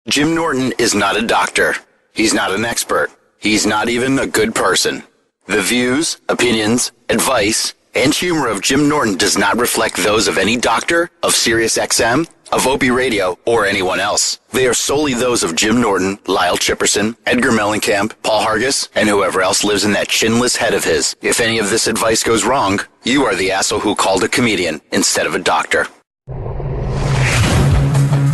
Jim Norton is not a doctor. He's not an expert. He's not even a good person. The views, opinions, advice, and humor of Jim Norton does not reflect those of any doctor, of SiriusXM, of Opie Radio, or anyone else. They are solely those of Jim Norton, Lyle Chipperson, Edgar Mellencamp, Paul Hargis, and whoever else lives in that chinless head of his. If any of this advice goes wrong, you are the asshole who called a comedian instead of a doctor.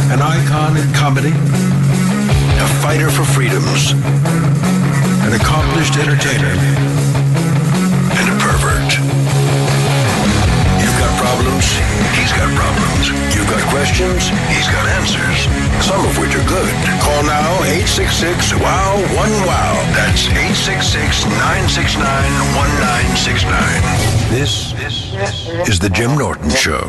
An icon in comedy, a fighter for freedoms, an accomplished entertainer, and a pervert. You've got problems, he's got problems. You've got questions, he's got answers, some of which are good. Call now 866-WOW-1-WOW. That's 866-969-1969. This is the Jim Norton Show.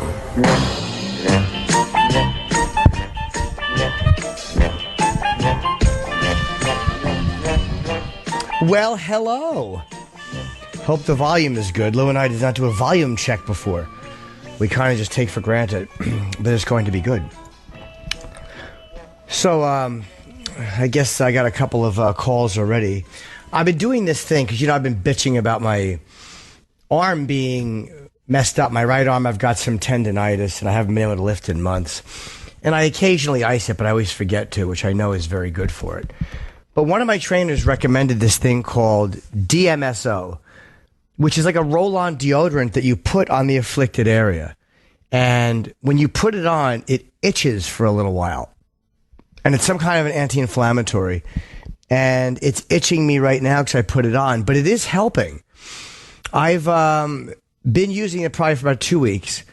Well, hello. Hope the volume is good. Lou and I did not do a volume check before. We kind of just take for granted that it's going to be good. So, I guess I got a couple of calls already. I've been doing this thing because, I've been bitching about my arm being messed up. My right arm, I've got some tendonitis, and I haven't been able to lift in months. And I occasionally ice it, but I always forget to, which I know is very good for it. But one of my trainers recommended this thing called DMSO, which is like a roll-on deodorant that you put on the afflicted area. And when you put it on, it itches for a little while. And it's some kind of an anti-inflammatory. And it's itching me right now because I put it on. But it is helping. I've been using it probably for about 2 weeks.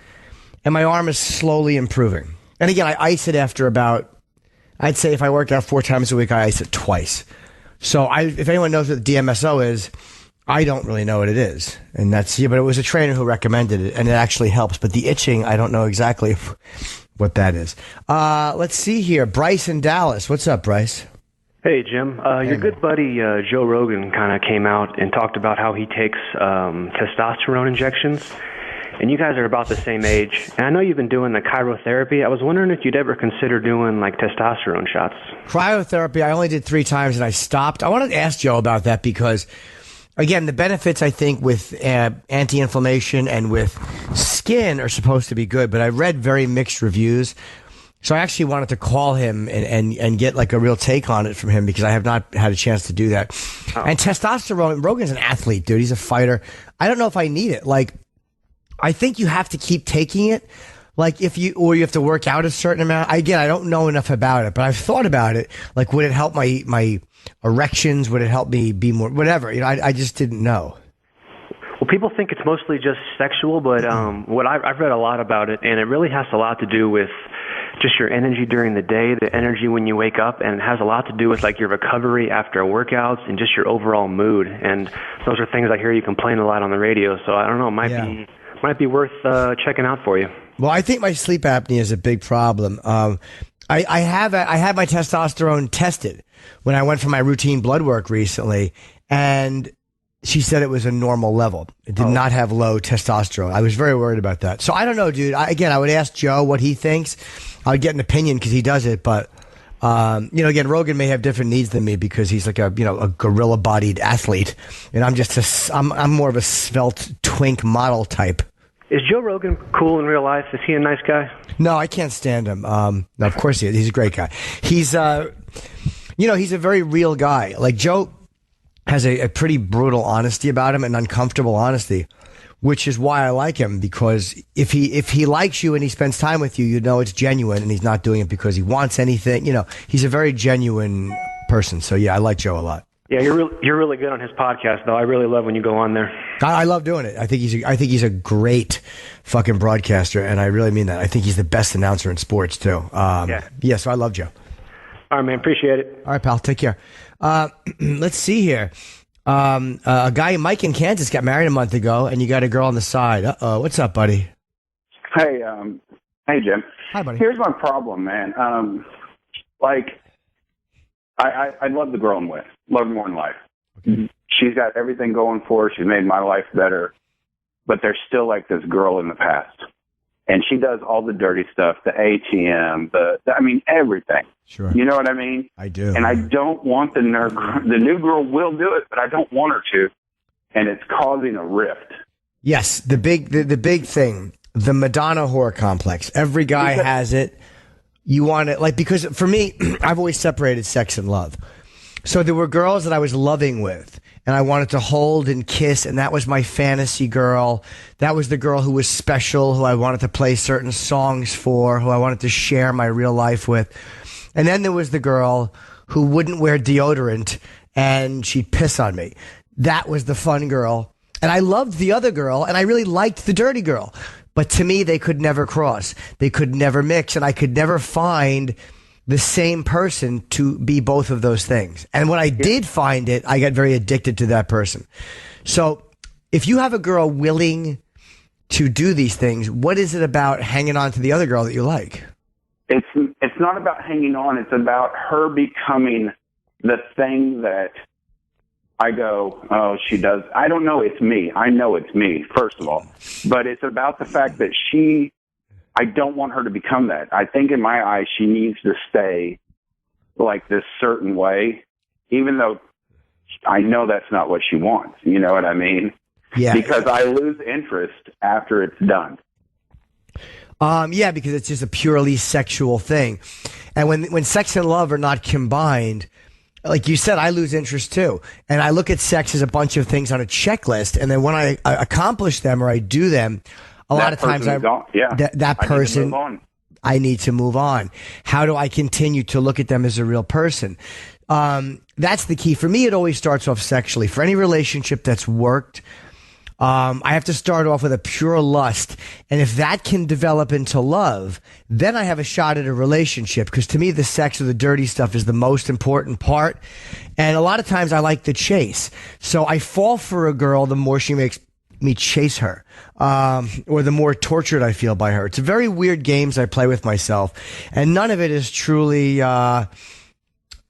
And my arm is slowly improving. And again, I ice it after about... I'd say if I work out 4 times a week, I ice it twice. So if anyone knows what the DMSO is, I don't really know what it is. And but it was a trainer who recommended it, and it actually helps. But the itching, I don't know exactly what that is. Let's see here. Bryce in Dallas. What's up, Bryce? Hey, Jim. Your good buddy Joe Rogan kind of came out and talked about how he takes testosterone injections. And you guys are about the same age. And I know you've been doing the cryotherapy. I was wondering if you'd ever consider doing, like, testosterone shots. Cryotherapy, I only did 3 times, and I stopped. I wanted to ask Joe about that because, again, the benefits, I think, with anti-inflammation and with skin are supposed to be good. But I read very mixed reviews. So I actually wanted to call him and get, like, a real take on it from him because I have not had a chance to do that. Oh. And testosterone, Rogan's an athlete, dude. He's a fighter. I don't know if I need it. Like... I think you have to keep taking it, like you have to work out a certain amount. Again, I don't know enough about it, but I've thought about it. Like, would it help my erections? Would it help me be more, whatever? I just didn't know. Well, people think it's mostly just sexual, but what I've read a lot about it, and it really has a lot to do with just your energy during the day, the energy when you wake up, and it has a lot to do with like your recovery after workouts and just your overall mood. And those are things I hear you complain a lot on the radio. So I don't know, it might be worth checking out for you. Well, I think my sleep apnea is a big problem. I had my testosterone tested when I went for my routine blood work recently, and she said it was a normal level. It did not have low testosterone. I was very worried about that. So I don't know, dude. I would ask Joe what he thinks. I would get an opinion because he does it, but again, Rogan may have different needs than me because he's like a gorilla-bodied athlete, and I'm just I'm more of a svelte twink model type. Is Joe Rogan cool in real life? Is he a nice guy? No, I can't stand him. No, of course he is. He's a great guy. He's he's a very real guy. Like Joe has a pretty brutal honesty about him and uncomfortable honesty, which is why I like him, because if he likes you and he spends time with you, you know it's genuine and he's not doing it because he wants anything. He's a very genuine person. So yeah, I like Joe a lot. Yeah, you're really good on his podcast, though. I really love when you go on there. I love doing it. I think he's a great fucking broadcaster, and I really mean that. I think he's the best announcer in sports too. Yeah, so I love Joe. All right, man. Appreciate it. All right, pal. Take care. Let's see here. A guy, Mike in Kansas, got married a month ago, and you got a girl on the side. Uh-oh. What's up, buddy? Hey, Jim. Hi, buddy. Here's my problem, man. I love the girl I'm with. Love her more in life. Okay. She's got everything going for her. She's made my life better. But there's still like this girl in the past. and she does all the dirty stuff, the ATM, everything. Sure. You know what I mean? I do. And I don't want the new girl will do it, but I don't want her to, and it's causing a rift. Yes, the big thing, the Madonna whore complex. Every guy has it. You want it, like, because for me, I've always separated sex and love. So there were girls that I was loving with, and I wanted to hold and kiss, and that was my fantasy girl. That was the girl who was special, who I wanted to play certain songs for, who I wanted to share my real life with. And then there was the girl who wouldn't wear deodorant, and she'd piss on me. That was the fun girl. And I loved the other girl, and I really liked the dirty girl. But to me, they could never cross. They could never mix, and I could never find the same person to be both of those things. And when I did find it, I got very addicted to that person. So if you have a girl willing to do these things, what is it about hanging on to the other girl that you like? It's not about hanging on. It's about her becoming the thing that I go, oh, she does. I don't know. It's me. I know it's me, first of all. But it's about the fact that I don't want her to become that. I think in my eyes, she needs to stay like this certain way, even though I know that's not what she wants. You know what I mean? Yeah. Because I lose interest after it's done. Yeah, because it's just a purely sexual thing. And when sex and love are not combined, like you said, I lose interest too. And I look at sex as a bunch of things on a checklist. And then when I accomplish them or I do them, a lot of times that person, I need to move on. How do I continue to look at them as a real person? That's the key. For me, it always starts off sexually. For any relationship that's worked, I have to start off with a pure lust. And if that can develop into love, then I have a shot at a relationship. Because to me, the sex or the dirty stuff is the most important part. And a lot of times I like the chase. So I fall for a girl the more she makes me chase her, or the more tortured I feel by her. It's very weird games I play with myself. And none of it is truly, an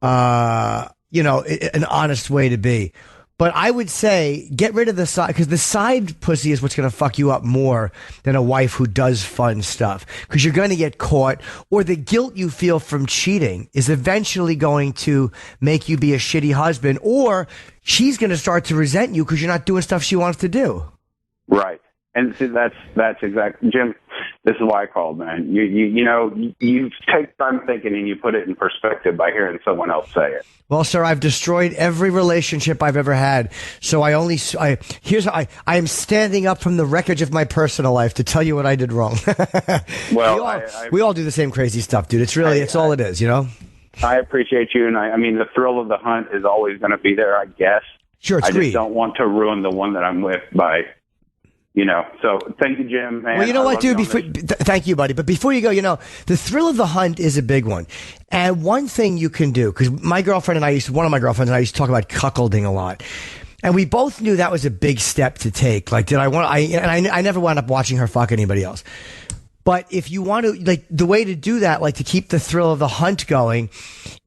honest way to be. But I would say get rid of the side, because the side pussy is what's going to fuck you up more than a wife who does fun stuff, because you're going to get caught, or the guilt you feel from cheating is eventually going to make you be a shitty husband, or she's going to start to resent you because you're not doing stuff she wants to do. Right. And see, that's exactly, Jim, this is why I called, man. You take time thinking and you put it in perspective by hearing someone else say it. Well, sir, I've destroyed every relationship I've ever had. So I am standing up from the wreckage of my personal life to tell you what I did wrong. Well, we all do the same crazy stuff, dude. It's all it is, you know? I appreciate you. And I mean, the thrill of the hunt is always going to be there, I guess. Sure, it's I greed. just don't want to ruin the one that I'm with by... so thank you, Jim. Man, well, you know what, dude? Thank you, buddy. But before you go, the thrill of the hunt is a big one. And one thing you can do, because one of my girlfriends and I used to talk about cuckolding a lot. And we both knew that was a big step to take. Like, I never wound up watching her fuck anybody else. But if you want to, like, the way to do that, like to keep the thrill of the hunt going,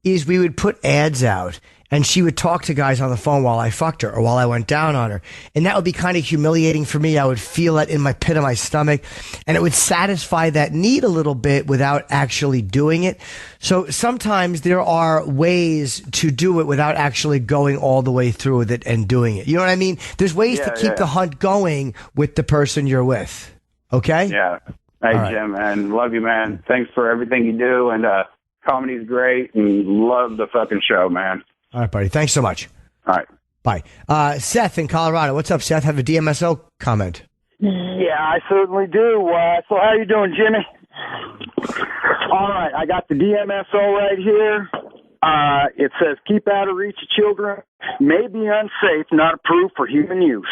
is we would put ads out. And she would talk to guys on the phone while I fucked her or while I went down on her. And that would be kind of humiliating for me. I would feel it in my pit of my stomach. And it would satisfy that need a little bit without actually doing it. So sometimes there are ways to do it without actually going all the way through with it and doing it. You know what I mean? There's ways to keep the hunt going with the person you're with. Okay? Yeah. Hey, right. Jim, man. Love you, man. Thanks for everything you do. And comedy's great. And love the fucking show, man. All right, buddy. Thanks so much. All right. Bye. Seth in Colorado. What's up, Seth? Have a DMSO comment. Yeah, I certainly do. So how you doing, Jimmy? All right. I got the DMSO right here. It says, keep out of reach of children. May be unsafe, not approved for human use.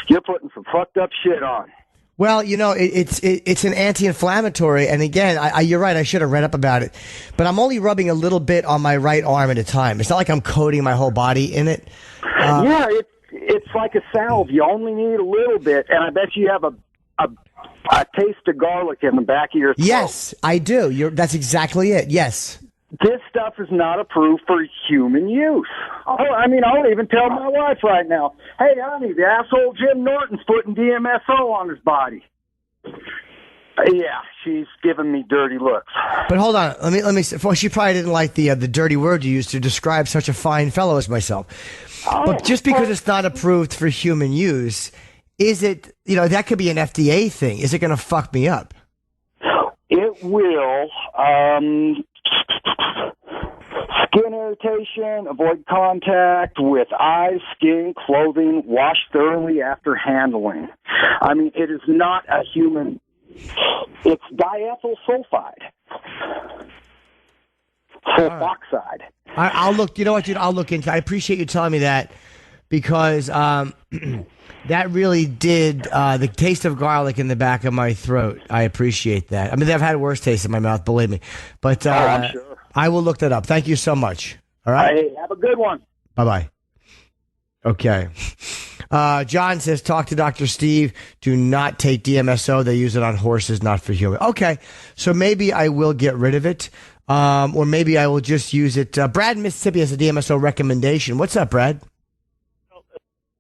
You're putting some fucked up shit on. Well, it's an anti-inflammatory, and again, you're right. I should have read up about it, but I'm only rubbing a little bit on my right arm at a time. It's not like I'm coating my whole body in it. It's like a salve. You only need a little bit, and I bet you have a taste of garlic in the back of your throat. Yes, I do. That's exactly it. Yes. This stuff is not approved for human use. I'll even tell my wife right now, hey, honey, the asshole Jim Norton's putting DMSO on his body. Yeah, she's giving me dirty looks. But hold on, let me. Well, she probably didn't like the dirty word you used to describe such a fine fellow as myself. But just because it's not approved for human use, is it? That could be an FDA thing. Is it going to fuck me up? It will. Skin irritation, avoid contact with eyes, skin, clothing, wash thoroughly after handling. I mean, it is not a human. It's diethyl sulfide. Sulfoxide. I'll look. You know what, dude? I'll look into. I appreciate you telling me that because that really did the taste of garlic in the back of my throat. I appreciate that. I mean, I've had worse taste in my mouth, believe me. But I'm sure. I will look that up. Thank you so much. All right. Hey, have a good one. Bye-bye. Okay. John says, talk to Dr. Steve. Do not take DMSO. They use it on horses, not for human. Okay. So maybe I will get rid of it. Or maybe I will just use it. Brad in Mississippi has a DMSO recommendation. What's up, Brad? Not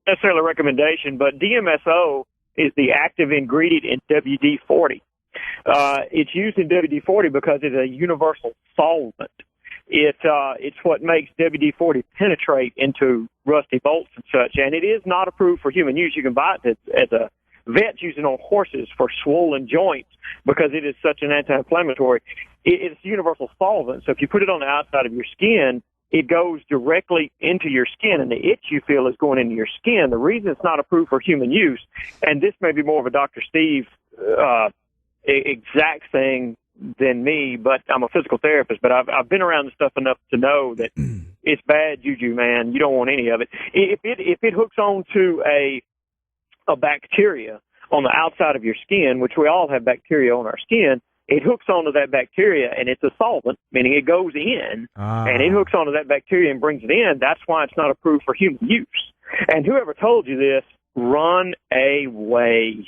necessarily a recommendation, but DMSO is the active ingredient in WD-40. It's used in WD-40 because it's a universal solvent. It's what makes WD-40 penetrate into rusty bolts and such, and it is not approved for human use. You can buy it as a vet's using on horses for swollen joints because it is such an anti-inflammatory. It's a universal solvent, so if you put it on the outside of your skin, it goes directly into your skin, and the itch you feel is going into your skin. The reason it's not approved for human use, and this may be more of a Dr. Steve exact thing than me, but I'm a physical therapist, but I've been around this stuff enough to know that it's bad juju, man. You don't want any of it. If it hooks onto a bacteria on the outside of your skin, which we all have bacteria on our skin, it hooks onto that bacteria, and it's a solvent, meaning it goes in, and it hooks onto that bacteria and brings it in. That's why it's not approved for human use. And whoever told you this, run away.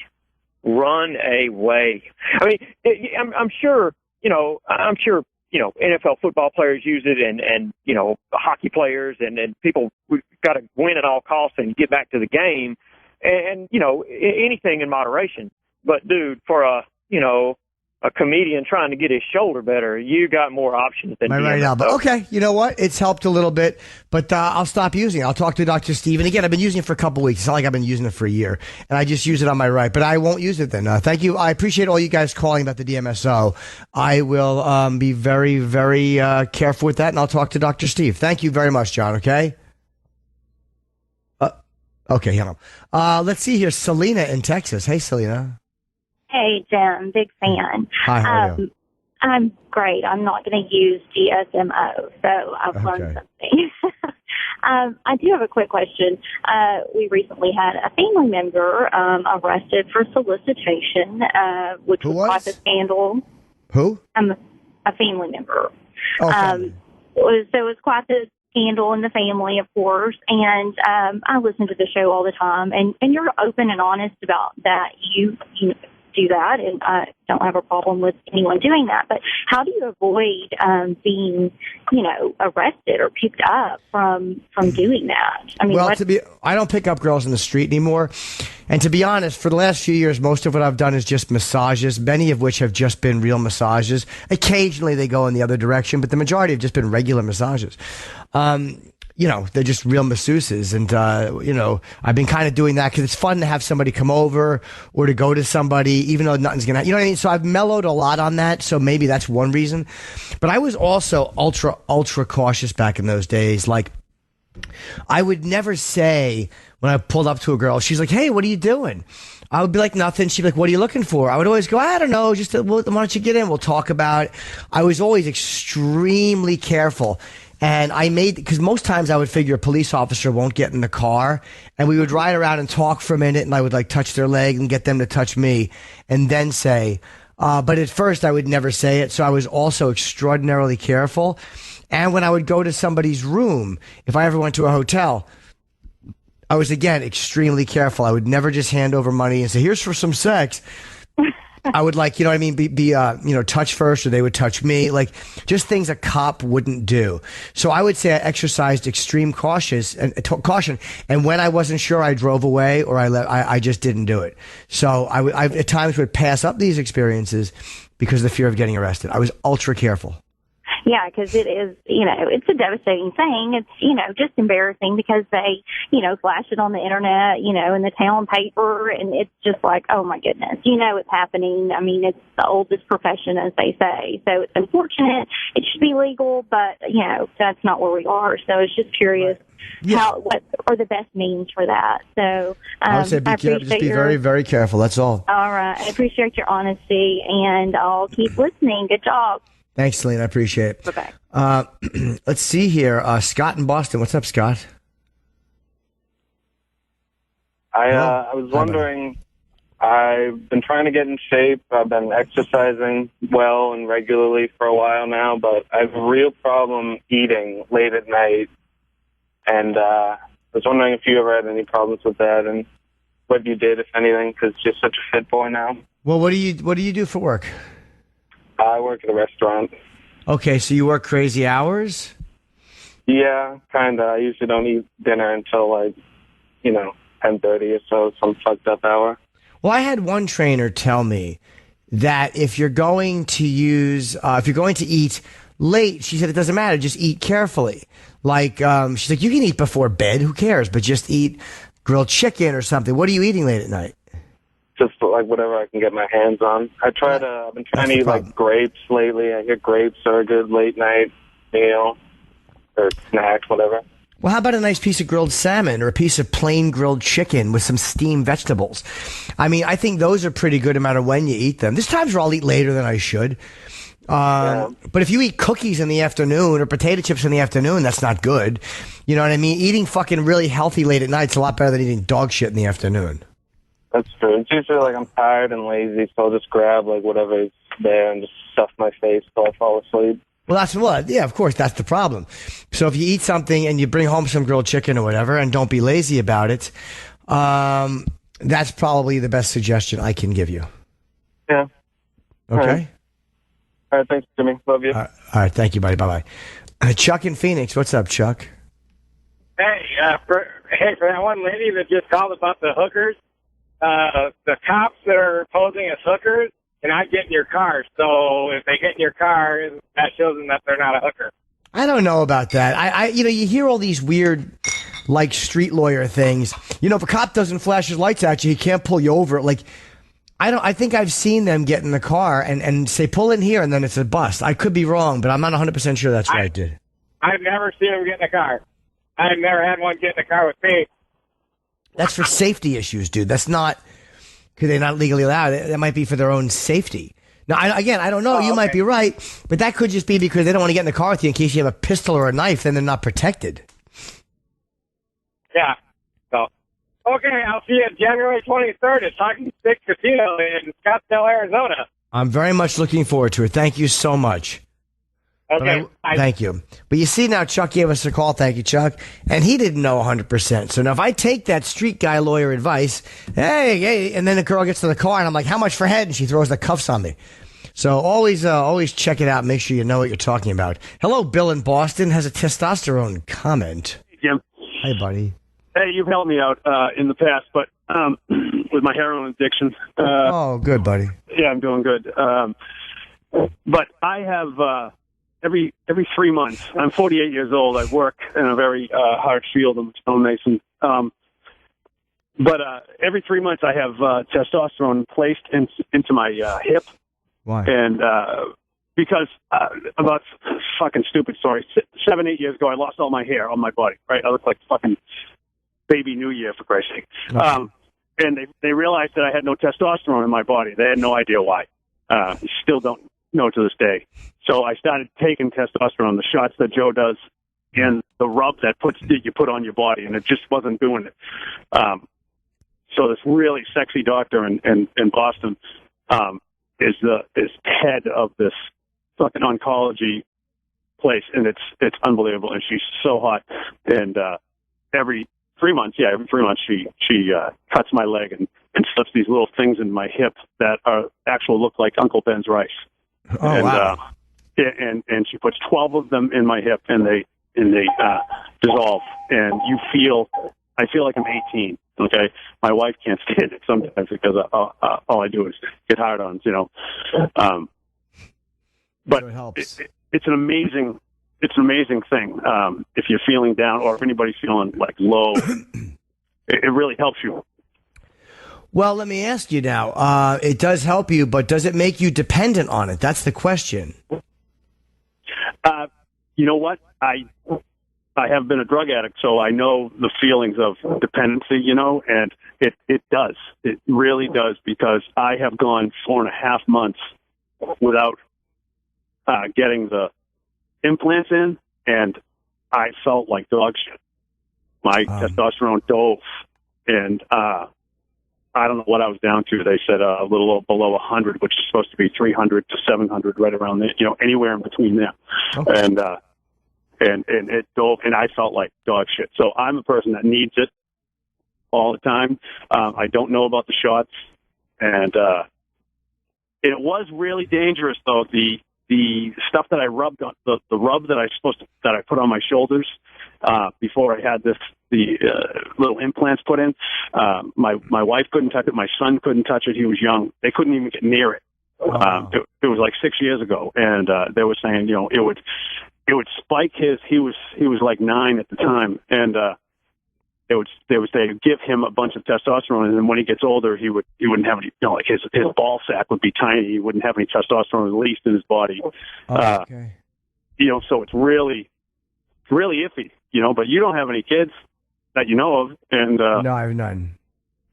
Run away. I mean, I'm sure, NFL football players use it and hockey players and people, we've got to win at all costs and get back to the game and anything in moderation. But dude, for a comedian trying to get his shoulder better, you got more options than right now. But okay, you know what? It's helped a little bit, but I'll stop using it. I'll talk to Dr. Steve. And again, I've been using it for a couple weeks. It's not like I've been using it for a year. And I just use it on my right. But I won't use it then. Thank you. I appreciate all you guys calling about the DMSO. I will be very, very careful with that, and I'll talk to Dr. Steve. Thank you very much, John, okay? Okay, hang on. Let's see here. Selena in Texas. Hey, Selena. Hey, Jim, big fan. Hi, how are you? I'm great. I'm not going to use DSMO, so I've learned something. I do have a quick question. We recently had a family member arrested for solicitation, which was quite a scandal. Who? A family member. Oh, family. So it was quite the scandal in the family, of course, and I listen to the show all the time, and you're open and honest about that. You do that, and I don't have a problem with anyone doing that. But how do you avoid being, arrested or picked up from doing that? I mean, I don't pick up girls in the street anymore. And to be honest, for the last few years, most of what I've done is just massages, many of which have just been real massages. Occasionally they go in the other direction, but the majority have just been regular massages. They're just real masseuses. And, I've been kind of doing that because it's fun to have somebody come over or to go to somebody, even though nothing's going to, you know what I mean? So I've mellowed a lot on that. So maybe that's one reason. But I was also ultra, ultra cautious back in those days. Like, I would never say when I pulled up to a girl, she's like, hey, what are you doing? I would be like, nothing. She'd be like, what are you looking for? I would always go, I don't know. Why don't you get in? We'll talk about it. I was always extremely careful. And because most times I would figure a police officer won't get in the car, and we would ride around and talk for a minute, and I would like touch their leg and get them to touch me and then say, but at first I would never say it. So I was also extraordinarily careful. And when I would go to somebody's room, if I ever went to a hotel, I was again extremely careful. I would never just hand over money and say, here's for some sex. I would like, you know what I mean, be touch first, or they would touch me, like just things a cop wouldn't do. So I would say I exercised extreme caution, and when I wasn't sure, I drove away, or I just didn't do it. So I at times would pass up these experiences because of the fear of getting arrested. I was ultra careful. Yeah, because it is, it's a devastating thing. It's, just embarrassing because they, flash it on the internet, in the town paper, and it's just like, oh my goodness, it's happening. I mean, it's the oldest profession, as they say. So it's unfortunate. It should be legal, but, that's not where we are. So it's just curious. Yeah. What are the best means for that? So I would say just be very, very careful. That's all. All right. I appreciate your honesty, and I'll keep listening. Good job. Thanks, Celine. I appreciate it. Okay. Let's see here. Scott in Boston. What's up, Scott? I was wondering, I've been trying to get in shape. I've been exercising well and regularly for a while now, but I have a real problem eating late at night. And I was wondering if you ever had any problems with that and what you did, if anything, because you're such a fit boy now. Well, what do you do for work? I work at a restaurant. Okay, so you work crazy hours? Yeah, kind of. I usually don't eat dinner until 10:30 or so, some fucked up hour. Well, I had one trainer tell me that if you're going to eat late, she said it doesn't matter, just eat carefully. Like, she's like, you can eat before bed, who cares? But just eat grilled chicken or something. What are you eating late at night? Just like whatever I can get my hands on. I've been trying to eat like grapes lately. I hear grapes are a good late night meal or snack, whatever. Well, how about a nice piece of grilled salmon or a piece of plain grilled chicken with some steamed vegetables? I mean, I think those are pretty good no matter when you eat them. There's times where I'll eat later than I should. But if you eat cookies in the afternoon or potato chips in the afternoon, that's not good. You know what I mean? Eating fucking really healthy late at night is a lot better than eating dog shit in the afternoon. That's true. It's usually like I'm tired and lazy, so I'll just grab like whatever is there and just stuff my face till I fall asleep. Well, that's what. Yeah, of course, that's the problem. So if you eat something and you bring home some grilled chicken or whatever, and don't be lazy about it, that's probably the best suggestion I can give you. Yeah. Okay. All right. Thanks, Jimmy. Love you. All right. Thank you, buddy. Bye-bye. Chuck in Phoenix. What's up, Chuck? Hey, for that one lady that just called about the hookers, the cops that are posing as hookers cannot get in your car. So if they get in your car, that shows them that they're not a hooker. I don't know about that. You hear all these weird, like, street lawyer things. If a cop doesn't flash his lights at you, he can't pull you over. Like, I think I've seen them get in the car and say, pull in here, and then it's a bust. I could be wrong, but I'm not 100% sure that's right, dude. I've never seen them get in a car. I've never had one get in a car with me. That's for safety issues, dude. That's not because they're not legally allowed. That might be for their own safety. Now, I don't know. You might be right, but that could just be because they don't want to get in the car with you in case you have a pistol or a knife, then they're not protected. Yeah. So, okay, I'll see you January 23rd at Talking Stick Casino in Scottsdale, Arizona. I'm very much looking forward to it. Thank you so much. Okay. Thank you. But you see now, Chuck gave us a call. Thank you, Chuck. And he didn't know 100%. So now if I take that street guy lawyer advice, hey, and then the girl gets to the car and I'm like, how much for head? And she throws the cuffs on me. So always check it out. Make sure you know what you're talking about. Hello, Bill in Boston has a testosterone comment. Hey, Jim. Hey, buddy. Hey, you've helped me out in the past, but with my heroin addiction. Oh, good, buddy. Yeah, I'm doing good. But I have... Every 3 months, I'm 48 years old. I work in a very hard field. I'm a stonemason. But every 3 months, I have testosterone placed into my hip. Why? And because about fucking stupid story. 7-8 years ago, I lost all my hair on my body. Right, I look like fucking baby New Year, for Christ's sake. Okay. And they realized that I had no testosterone in my body. They had no idea why. Still don't know to this day. So I started taking testosterone, the shots that Joe does, and the rub that you put on your body, and it just wasn't doing it. So this really sexy doctor in Boston is head of this fucking oncology place, and it's unbelievable, and she's so hot. And every 3 months, she cuts my leg and and slips these little things in my hip that look like Uncle Ben's rice. Oh, and, wow. And she puts 12 of them in my hip, and they dissolve, and I feel like I'm 18. Okay, my wife can't stand it sometimes because all I do is get hard-ons, but it helps. It's an amazing thing. If you're feeling down, or if anybody's feeling like low, it really helps you. Well, let me ask you now. It does help you, but does it make you dependent on it? That's the question. You know what? I have been a drug addict, so I know the feelings of dependency, and it does. It really does, because I have gone 4.5 months without getting the implants in, and I felt like dog shit. My testosterone dove, and I don't know what I was down to. They said a little below 100, which is supposed to be 300 to 700, right around there, anywhere in between there. Okay. And it dove, and I felt like dog shit. So I'm a person that needs it all the time. I don't know about the shots, and it was really dangerous, though. The stuff that I rubbed on, the rub that I put on my shoulders before I had the little implants put in. My wife couldn't touch it. My son couldn't touch it. He was young. They couldn't even get near it. It was like 6 years ago, and they were saying, it would spike his. He was like 9 at the time, and they would say give him a bunch of testosterone, and then when he gets older, he wouldn't have any. Like his ball sack would be tiny. He wouldn't have any testosterone released in his body. Okay. So it's really iffy. But you don't have any kids that you know of, and no, I have none,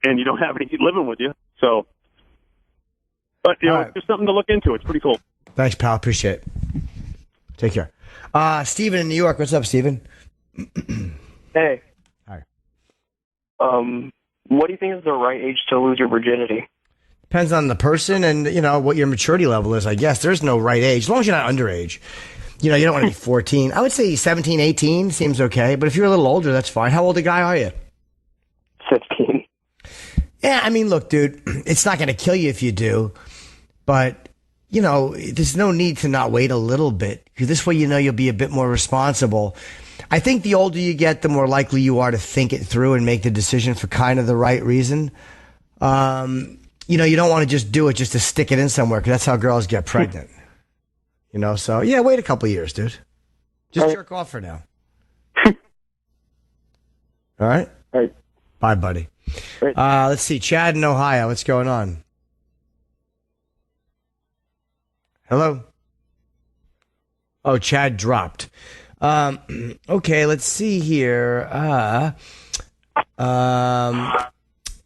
and you don't have any living with you. So, but it's just something to look into. It's pretty cool. Thanks, pal. Appreciate it. Take care. Steven in New York. What's up, Steven? Hey. Hi. What do you think is the right age to lose your virginity? Depends on the person and, what your maturity level is, I guess. There's no right age. As long as you're not underage. You don't want to be 14. I would say 17, 18 seems okay. But if you're a little older, that's fine. How old a guy are you? 15. Yeah, I mean, look, dude, it's not going to kill you if you do. But, there's no need to not wait a little bit. Because this way, you'll be a bit more responsible. I think the older you get, the more likely you are to think it through and make the decision for kind of the right reason. You don't want to just do it just to stick it in somewhere, because that's how girls get pregnant. So yeah, wait a couple of years, dude. Just jerk off for now. All right? All right. Bye, buddy. Let's see. Chad in Ohio, what's going on? Hello? Oh, Chad dropped. Okay, let's see here.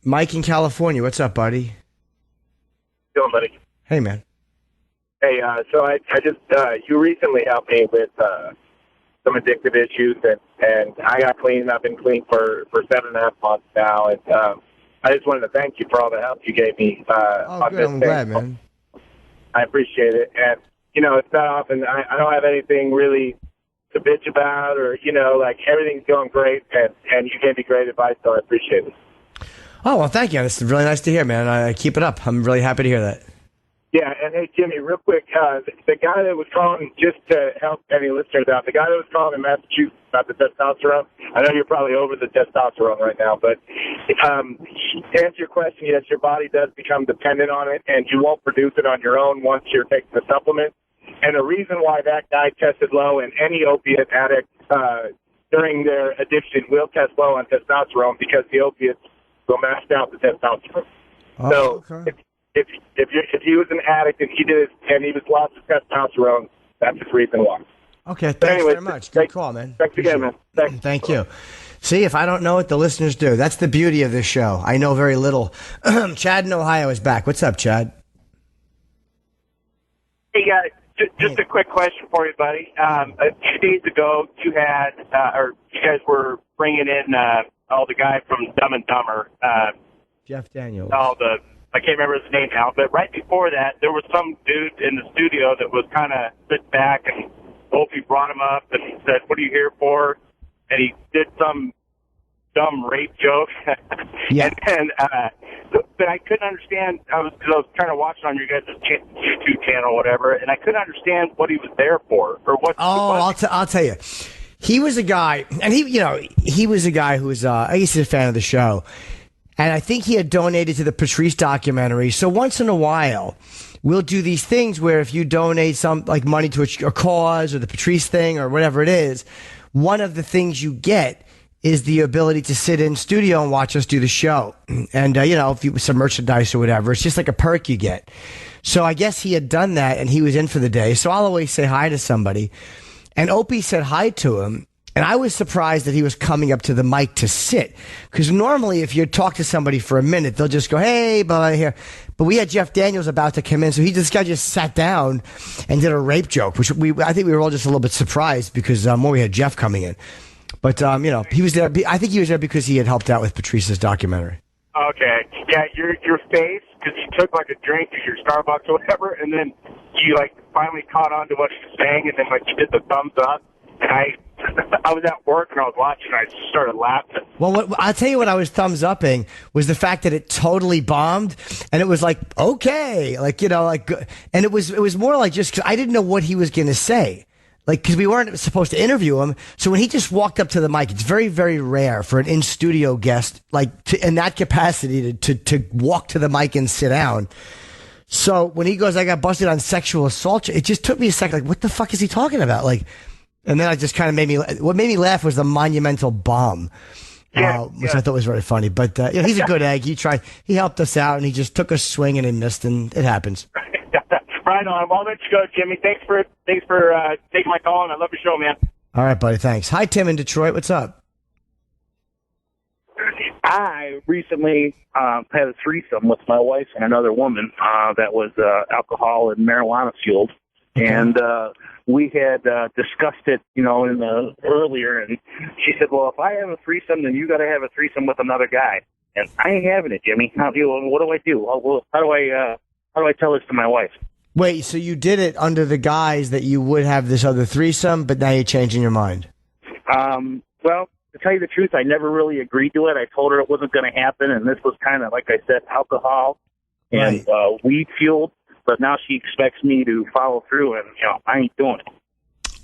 Mike in California, what's up, buddy? Doing, buddy? Hey, man. Hey, so I just you recently helped me with some addictive issues, and I got clean. I've been clean for 7.5 months now, and I just wanted to thank you for all the help you gave me. On good. this I'm thing. glad, man. I appreciate it, and it's not often I don't have anything really to bitch about, or like everything's going great, and you gave me great advice, so I appreciate it. Oh, well, thank you. It's really nice to hear, man. Keep it up. I'm really happy to hear that. Yeah, and hey, Jimmy, real quick, the guy that was calling, just to help any listeners out, the guy that was calling in Massachusetts about the testosterone, I know you're probably over the testosterone right now, but to answer your question, yes, your body does become dependent on it, and you won't produce it on your own once you're taking the supplement. And the reason why that guy tested low, and any opiate addict during their addiction will test low on testosterone, because the opiates will mask out the testosterone. Oh, okay. If he was an addict and he was lost of testosterone, that's the reason why. Okay, thanks very much. Good call, man. Thanks again, man. Thanks. Thank you. See, if I don't know it, the listeners do. That's the beauty of this show. I know very little. Chad in Ohio is back. What's up, Chad? Hey, guys. Just a quick question for you, buddy. A few days ago, you guys were bringing in all the guy from Dumb and Dumber. Jeff Daniels. I can't remember his name now, but right before that, there was some dude in the studio that was kind of sit back, and Opie brought him up and said, "What are you here for?" And he did some dumb rape joke. Yeah. But I couldn't understand. I was trying to watch it on your guys' YouTube channel or whatever, and I couldn't understand what he was there for or what. Oh, I'll tell you. He was a guy, and he was a guy who was, I guess he's a fan of the show. And I think he had donated to the Patrice documentary. So once in a while, we'll do these things where if you donate some like money to a cause or the Patrice thing or whatever it is, one of the things you get is the ability to sit in studio and watch us do the show. And, if you some merchandise or whatever, it's just like a perk you get. So I guess he had done that and he was in for the day. So I'll always say hi to somebody. And Opie said hi to him. And I was surprised that he was coming up to the mic to sit. Because normally if you talk to somebody for a minute, they'll just go, hey, blah, here. But we had Jeff Daniels about to come in. So this guy just sat down and did a rape joke, which I think we were all just a little bit surprised because we had Jeff coming in. But, he was there. I think he was there because he had helped out with Patrice's documentary. Okay. Yeah, your face, because you took like a drink at your Starbucks or whatever, and then you like finally caught on to what she was saying, and then like you did the thumbs up. And I was at work and I was watching, and I just started laughing. Well, I'll tell you what I was thumbs upping was the fact that it totally bombed, and it was like, okay, and it was more like just 'cause I didn't know what he was going to say. Like, because we weren't supposed to interview him. So when he just walked up to the mic, it's very, very rare for an in-studio guest, in that capacity to walk to the mic and sit down. So when he goes, I got busted on sexual assault, it just took me a second. Like, what the fuck is he talking about? And then I just kind of what made me laugh was the monumental bomb, which I thought was very funny. But, he's a good egg. He helped us out and he just took a swing and he missed, and it happens. Right on. I'll let you go, Jimmy. Thanks for taking my call, and I love your show, man. All right, buddy. Thanks. Hi, Tim in Detroit. What's up? I recently had a threesome with my wife and another woman that was alcohol and marijuana fueled, and we had discussed it, earlier. And she said, "Well, if I have a threesome, then you got to have a threesome with another guy." And I ain't having it, Jimmy. What do I do? How do I tell this to my wife? Wait, so you did it under the guise that you would have this other threesome, but now you're changing your mind? Well, to tell you the truth, I never really agreed to it. I told her it wasn't going to happen, and this was kind of, like I said, alcohol and weed fueled. But now she expects me to follow through, and I ain't doing it.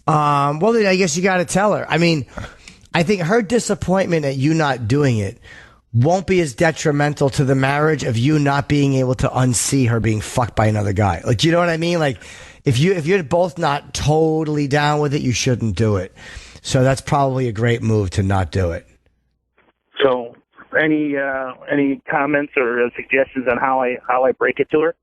Well, then I guess you got to tell her. I mean, I think her disappointment at you not doing it won't be as detrimental to the marriage of you not being able to unsee her being fucked by another guy. Like, you know what I mean? Like, if you're both not totally down with it, you shouldn't do it. So that's probably a great move to not do it. So, any comments or suggestions on how I break it to her?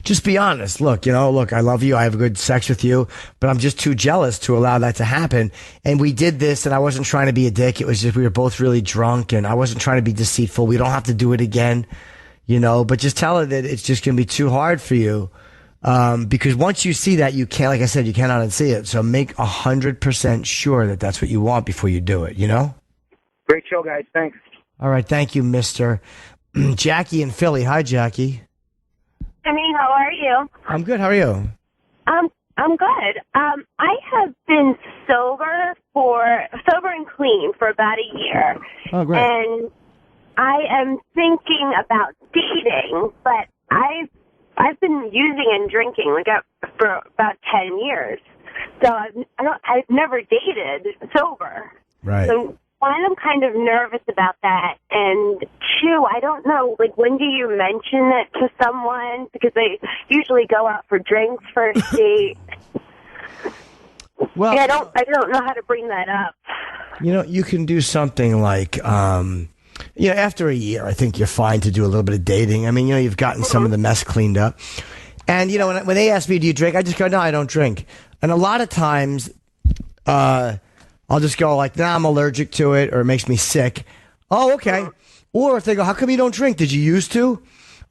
Just be honest. Look, I love you. I have good sex with you, but I'm just too jealous to allow that to happen. And we did this, and I wasn't trying to be a dick. It was just we were both really drunk, and I wasn't trying to be deceitful. We don't have to do it again, but just tell her that it's just going to be too hard for you. Because once you see that, you can't, like I said, you cannot unsee it. So make 100% sure that that's what you want before you do it, Great show, guys. Thanks. All right. Thank you, Mr. Jackie in Philly. Hi, Jackie. Jimmy, how are you? I'm good. How are you? I'm good. I have been sober and clean for about a year. Oh, great. And I am thinking about dating, but I've been using and drinking for about 10 years. So I've never dated sober. Right. So one, I'm kind of nervous about that, and two, I don't know, when do you mention it to someone? Because they usually go out for drinks first date. Well, I don't know how to bring that up. You can do something like, after a year, I think you're fine to do a little bit of dating. I mean, you've gotten some of the mess cleaned up. And, when they ask me, do you drink? I just go, no, I don't drink. And a lot of times, I'll just go like, nah, I'm allergic to it, or it makes me sick. Oh, okay. Or if they go, how come you don't drink? Did you used to?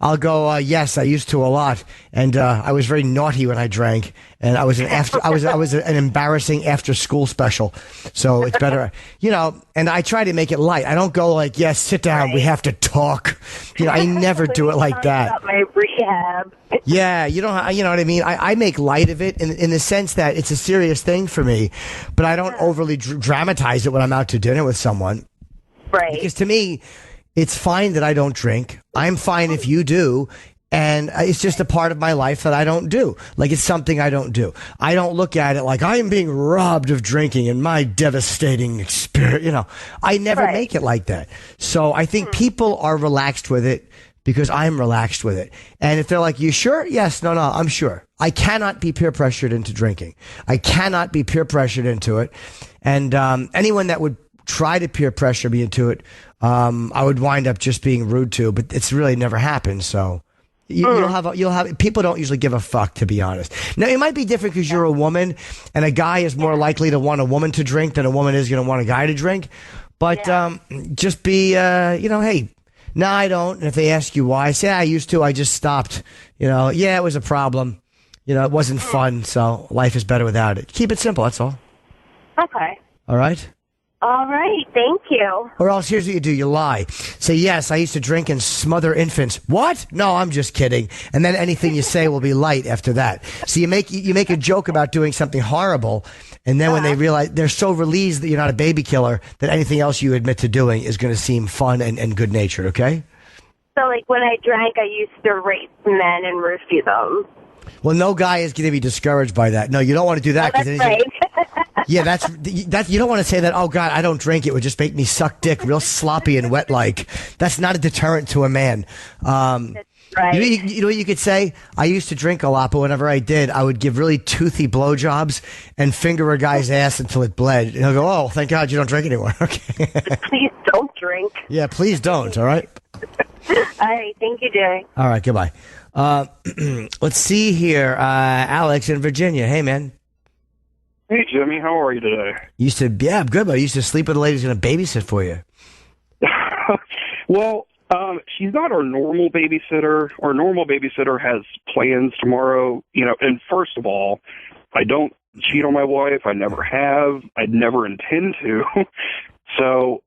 I'll go, yes, I used to a lot, and I was very naughty when I drank, and I was an embarrassing after school special. So it's better, And I try to make it light. I don't go like, yes, sit down, we have to talk. I never do it like that. About my rehab. Yeah, you know what I mean. I make light of it in the sense that it's a serious thing for me, but I don't overly dramatize it when I'm out to dinner with someone. Right. Because to me, it's fine that I don't drink. I'm fine if you do. And it's just a part of my life that I don't do. Like, it's something I don't do. I don't look at it like I am being robbed of drinking in my devastating experience. You know, I never make it like that. So I think people are relaxed with it because I'm relaxed with it. And if they're like, you sure? Yes. No, I'm sure. I cannot be peer pressured into drinking. I cannot be peer pressured into it. And anyone that would try to peer pressure me into it, I would wind up just being rude to, but it's really never happened. So you'll have people don't usually give a fuck, to be honest. Now, it might be different because you're a woman and a guy is more likely to want a woman to drink than a woman is going to want a guy to drink. But just be, hey, no, I don't. And if they ask you why, say, I used to, I just stopped. It was a problem. It wasn't fun. So life is better without it. Keep it simple. That's all. Okay. All right. All right. Thank you. Or else, here's what you do. You lie. Say, yes, I used to drink and smother infants. What? No, I'm just kidding. And then anything you say will be light after that. So you make a joke about doing something horrible. And then when they realize, they're so relieved that you're not a baby killer, that anything else you admit to doing is going to seem fun and good natured. Okay? So, like, when I drank, I used to rape men and roofie them. Well, no guy is going to be discouraged by that. No, you don't want to do that. Oh, that's right. Yeah, that's you don't want to say that. Oh God, I don't drink. It would just make me suck dick, real sloppy and wet. Like, that's not a deterrent to a man. That's right. You know what you could say? I used to drink a lot, but whenever I did, I would give really toothy blowjobs and finger a guy's ass until it bled. And he'll go, "Oh, thank God you don't drink anymore." Okay. Please don't drink. Yeah, please don't. All right. All right. Thank you, Jerry. All right. Goodbye. Let's see here. Alex in Virginia. Hey, man. Hey, Jimmy, how are you today? I'm good, but I used to sleep with a lady who's going to babysit for you. Well, she's not our normal babysitter. Our normal babysitter has plans tomorrow, and first of all, I don't cheat on my wife. I never have. I'd never intend to. So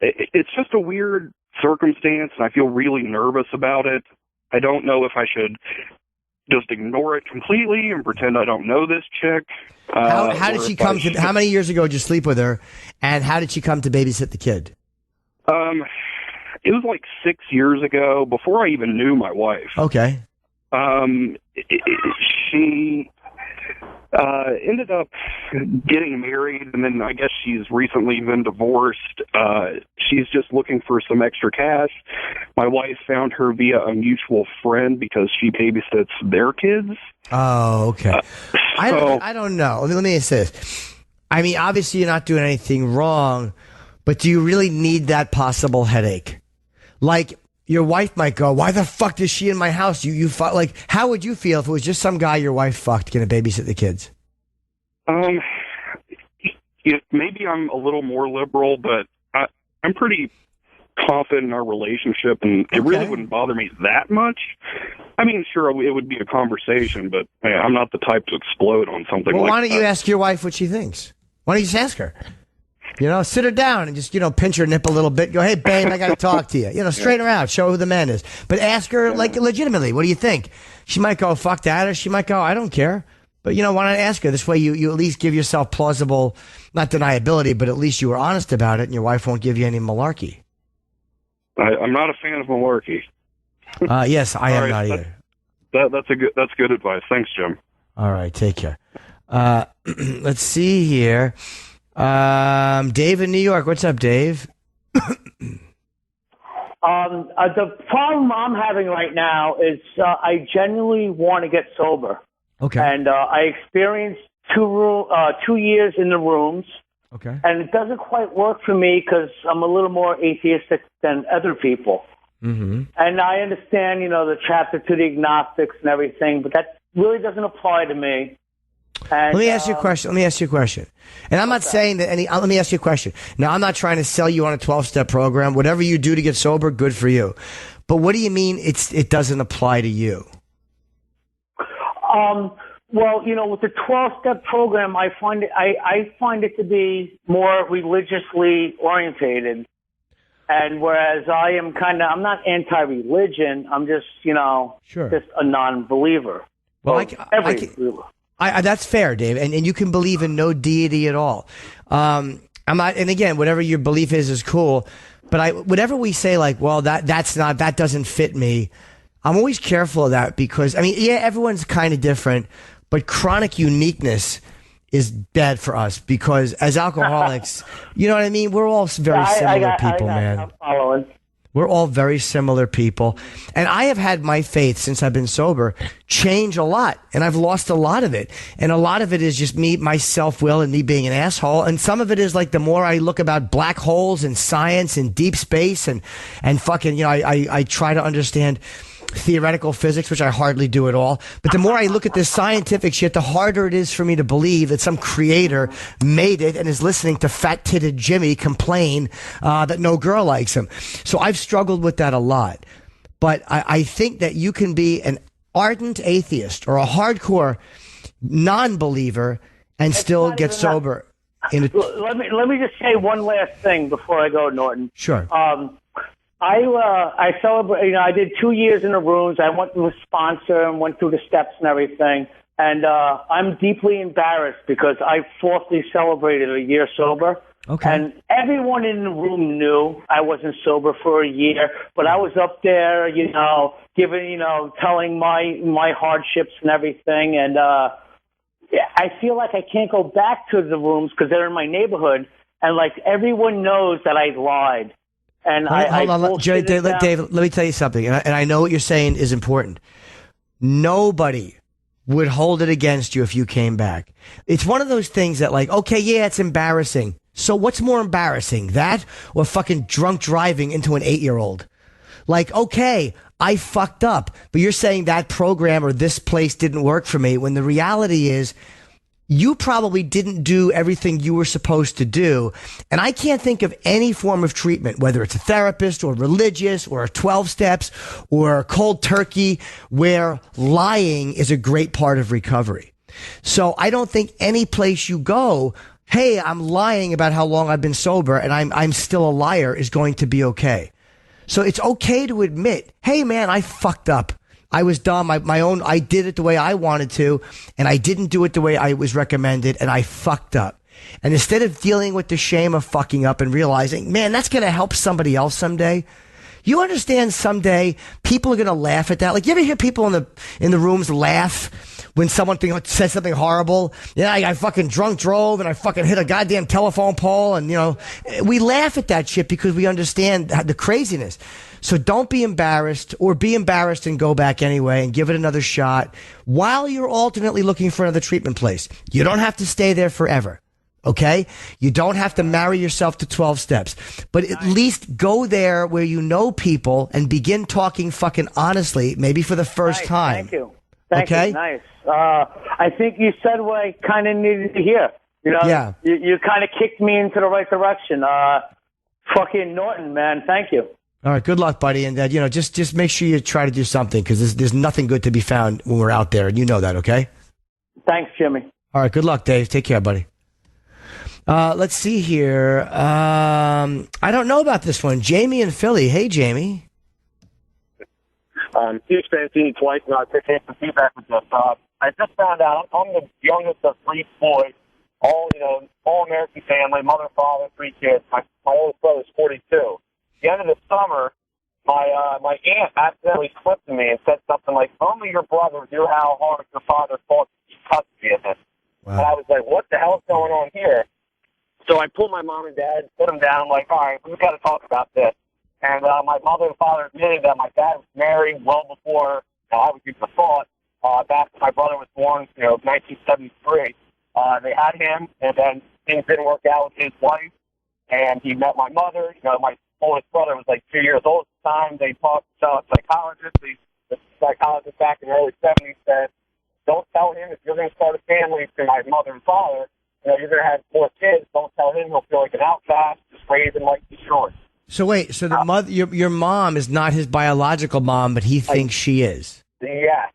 it's just a weird circumstance, and I feel really nervous about it. I don't know if I should just ignore it completely and pretend I don't know this chick. How did she come to? How many years ago did you sleep with her, and how did she come to babysit the kid? It was like 6 years ago, before I even knew my wife. Okay. She ended up getting married, and then I guess she's recently been divorced. She's just looking for some extra cash. My wife found her via a mutual friend because she babysits their kids. Oh, okay. I don't know. Let me say this. I mean, obviously you're not doing anything wrong, but do you really need that possible headache? Like, your wife might go, why the fuck is she in my house? You like, how would you feel if it was just some guy your wife fucked going to babysit the kids? Maybe I'm a little more liberal, but I'm pretty confident in our relationship, and it really wouldn't bother me that much. I mean, sure, it would be a conversation, but I'm not the type to explode on something like that. Well, why don't you ask your wife what she thinks? Why don't you just ask her? Sit her down and just, pinch her nip a little bit. Go, hey, babe, I got to talk to you. Straighten her out. Show her who the man is. But ask her, like, legitimately, what do you think? She might go, fuck that. Or she might go, I don't care. But, why not ask her? This way you at least give yourself plausible, not deniability, but at least you were honest about it and your wife won't give you any malarkey. I'm not a fan of malarkey. Yes, I am not either. That's good advice. Thanks, Jim. All right, take care. Let's see here. Dave in New York. What's up, Dave? The problem I'm having right now is I genuinely want to get sober. Okay. And I experienced 2 years in the rooms. Okay. And it doesn't quite work for me because I'm a little more atheistic than other people. Mm-hmm. And I understand, the chapter to the agnostics and everything, but that really doesn't apply to me. And, Let me ask you a question. And I'm not saying that let me ask you a question. Now, I'm not trying to sell you on a 12-step program. Whatever you do to get sober, good for you. But what do you mean it doesn't apply to you? Well, with the 12-step program, I find it to be more religiously orientated. And whereas I am I'm not anti-religion, I'm just, just a non-believer. Well, that's fair, Dave. And you can believe in no deity at all. I'm not, and again, whatever your belief is cool. But whatever we say, like, well, that doesn't fit me. I'm always careful of that because, I mean, yeah, everyone's kind of different, but chronic uniqueness is bad for us because as alcoholics, you know what I mean? We're all very similar people, man. I'm following. We're all very similar people. And I have had my faith since I've been sober change a lot. And I've lost a lot of it. And a lot of it is just me, my self-will and me being an asshole. And some of it is like the more I look about black holes and science and deep space and fucking, you know, I try to understand theoretical physics, which I hardly do at all. But the more I look at this scientific shit, the harder it is for me to believe that some creator made it and is listening to fat-titted Jimmy complain that no girl likes him. So I've struggled with that a lot. But I think that you can be an ardent atheist or a hardcore non-believer and still get sober. Let me just say one last thing before I go, Norton. Sure. I celebrate. You know, I did 2 years in the rooms. I went through a sponsor and went through the steps and everything. And I'm deeply embarrassed because I falsely celebrated a year sober. Okay. And everyone in the room knew I wasn't sober for a year, but I was up there, you know, telling my hardships and everything. And I feel like I can't go back to the rooms because they're in my neighborhood, and like everyone knows that I lied. And hold on, Dave, let me tell you something, and I know what you're saying is important. Nobody would hold it against you if you came back. It's one of those things that, like, okay, yeah, it's embarrassing. So what's more embarrassing, that or fucking drunk driving into an 8-year-old? Like, okay, I fucked up, but you're saying that program or this place didn't work for me, when the reality is you probably didn't do everything you were supposed to do. And I can't think of any form of treatment, whether it's a therapist or religious or 12 steps or cold turkey, where lying is a great part of recovery. So I don't think any place you go, hey, I'm lying about how long I've been sober and I'm still a liar, is going to be okay. So it's okay to admit, hey man, I fucked up. I was dumb. I did it the way I wanted to, and I didn't do it the way I was recommended, and I fucked up. And instead of dealing with the shame of fucking up and realizing, man, that's going to help somebody else someday. You understand someday people are going to laugh at that. Like, you ever hear people in the rooms laugh when someone says something horrible? Yeah, I fucking drunk drove and I fucking hit a goddamn telephone pole, and, you know, we laugh at that shit because we understand the craziness. So don't be embarrassed, or be embarrassed and go back anyway and give it another shot while you're alternately looking for another treatment place. You don't have to stay there forever. Okay? You don't have to marry yourself to 12 steps, but at least go there where you know people and begin talking fucking honestly, maybe for the first time. Thank you. Thank you. Nice. I think you said what I kind of needed to hear. You know, yeah. You kind of kicked me into the right direction. Fucking Norton, man. Thank you. All right, good luck, buddy, and you know, just make sure you try to do something, because there's nothing good to be found when we're out there, and you know that, okay? Thanks, Jimmy. All right, good luck, Dave. Take care, buddy. Let's see here. I don't know about this one. Jamie in Philly. Hey, Jamie. Huge fan, seen you twice, and I appreciate the feedback with this. I just found out I'm the youngest of 3 boys, all American family, mother, father, 3 kids. My oldest brother's 42. The end of the summer, my aunt accidentally flipped to me and said something like, "Only your brother knew how hard your father fought to keep custody of him." Wow. And I was like, "What the hell's going on here?" So I pulled my mom and dad, put them down. I'm like, "All right, we've got to talk about this." And my mother and father admitted that my dad was married well before I was even a thought. Back when my brother was born, 1973. They had him, and then things didn't work out with his wife, and he met my mother. My oldest brother was like 2 years old at the time. They talked to a psychologist. The psychologist back in the early 70s said, "Don't tell him if you're going to start a family to my mother and father, you're going to have 4 kids. Don't tell him he'll feel like an outcast. Just raise him like he's yours." So wait, so the mother, your mom is not his biological mom, but he thinks she is. Yes.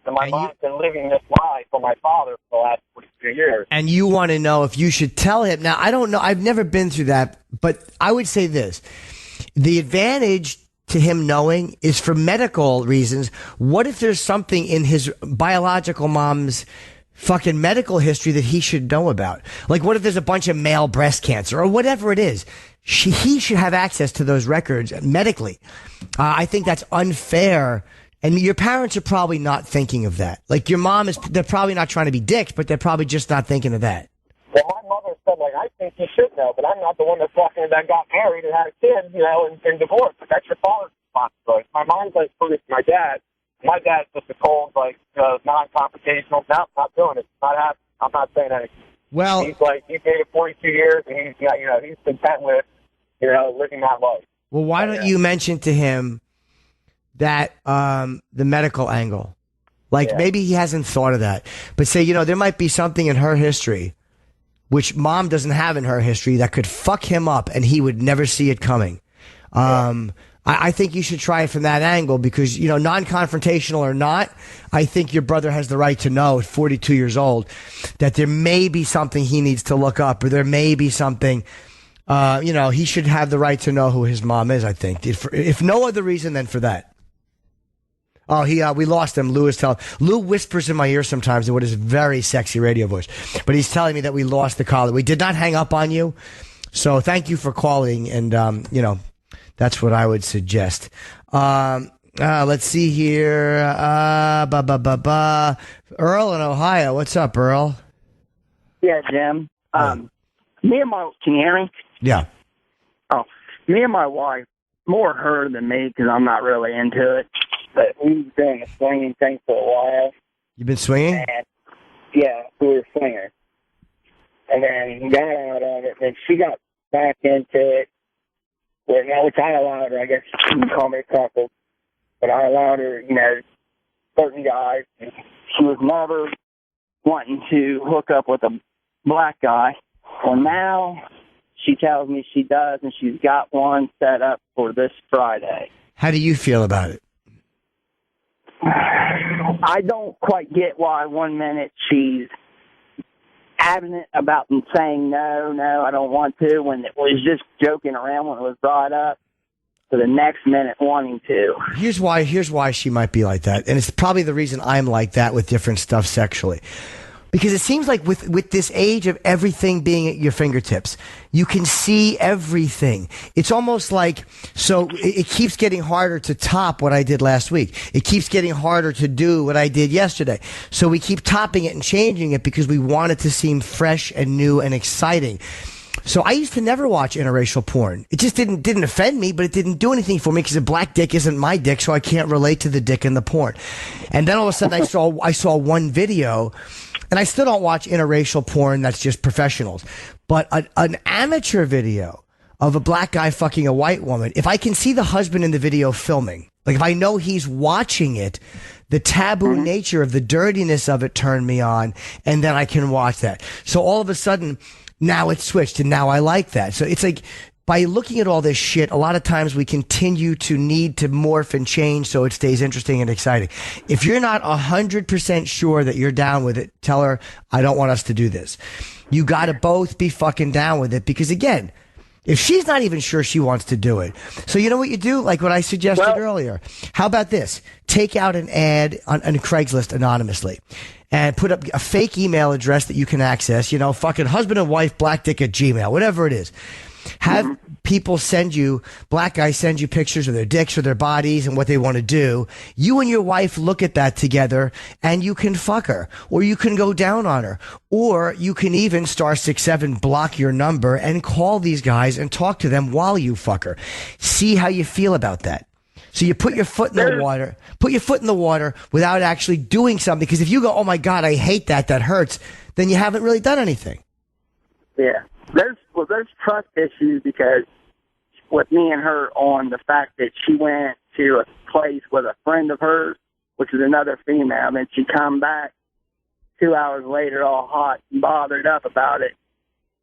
And my mom's been living this lie for my father for the last 42 years. And you want to know if you should tell him. Now, I don't know. I've never been through that, but I would say this. The advantage to him knowing is for medical reasons. What if there's something in his biological mom's fucking medical history that he should know about. Like, what if there's a bunch of male breast cancer or whatever it is? He should have access to those records medically. I think that's unfair. And your parents are probably not thinking of that. Like, your mom they're probably not trying to be dicks, but they're probably just not thinking of that. Well, my mother said, like, I think you should know, but I'm not the one that got married and had a kid, and divorced. But that's your father's responsibility. My mom's like, for my dad. My dad's just a cold, like, non-confrontational. No, not doing it. Not happening. I'm not saying anything. Well, he's dated 42 years, and he's content with, living that life. Well, why don't you mention to him that the medical angle? Like, maybe he hasn't thought of that. But say, there might be something in her history which mom doesn't have in her history that could fuck him up and he would never see it coming. I think you should try it from that angle because, non-confrontational or not, I think your brother has the right to know at 42 years old that there may be something he needs to look up or there may be something, he should have the right to know who his mom is, I think. If no other reason than for that. Oh, we lost him. Lou whispers in my ear sometimes in what is a very sexy radio voice, but he's telling me that we lost the caller. We did not hang up on you. So thank you for calling. And, that's what I would suggest. Let's see here. Earl in Ohio. What's up, Earl? Yeah, Jim. Can you hear me? Yeah. Oh, me and my wife, more her than me because I'm not really into it. But we've been doing a swinging thing for a while. You've been swinging? And, yeah, we were swingers. And then got out of it, and she got back into it. Which I allowed her, I guess you can call me a couple. But I allowed her, certain guys. She was never wanting to hook up with a black guy. Well, now she tells me she does, and she's got one set up for this Friday. How do you feel about it? I don't quite get why 1 minute she's adamant about saying no, I don't want to, when it was just joking around when it was brought up, to the next minute wanting to. Here's why she might be like that, and it's probably the reason I'm like that with different stuff sexually. Because it seems like with this age of everything being at your fingertips, you can see everything. It's almost like, so it keeps getting harder to top what I did last week. It keeps getting harder to do what I did yesterday. So we keep topping it and changing it because we want it to seem fresh and new and exciting. So I used to never watch interracial porn. It just didn't offend me, but it didn't do anything for me because a black dick isn't my dick, so I can't relate to the dick in the porn. And then all of a sudden I saw one video. And I still don't watch interracial porn that's just professionals. But an amateur video of a black guy fucking a white woman, if I can see the husband in the video filming, like if I know he's watching it, the taboo nature of the dirtiness of it turned me on, and then I can watch that. So all of a sudden, now it's switched, and now I like that. So it's like, by looking at all this shit, a lot of times we continue to need to morph and change so it stays interesting and exciting. If you're not 100% sure that you're down with it, tell her, I don't want us to do this. You gotta both be fucking down with it because, again, if she's not even sure she wants to do it. So you know what you do? Like what I suggested earlier. How about this? Take out an ad on Craigslist anonymously and put up a fake email address that you can access, fucking husband and wife blackdick@gmail, whatever it is. Have people black guys send you pictures of their dicks or their bodies and what they want to do. You and your wife look at that together and you can fuck her, or you can go down on her, or you can even *67 block your number and call these guys and talk to them while you fuck her. See how you feel about that. So you put your foot in the water without actually doing something. Because if you go, oh my God, I hate that hurts, then you haven't really done anything. Yeah. There's trust issues because with me and her on the fact that she went to a place with a friend of hers, which is another female, and then she come back 2 hours later all hot and bothered up about it,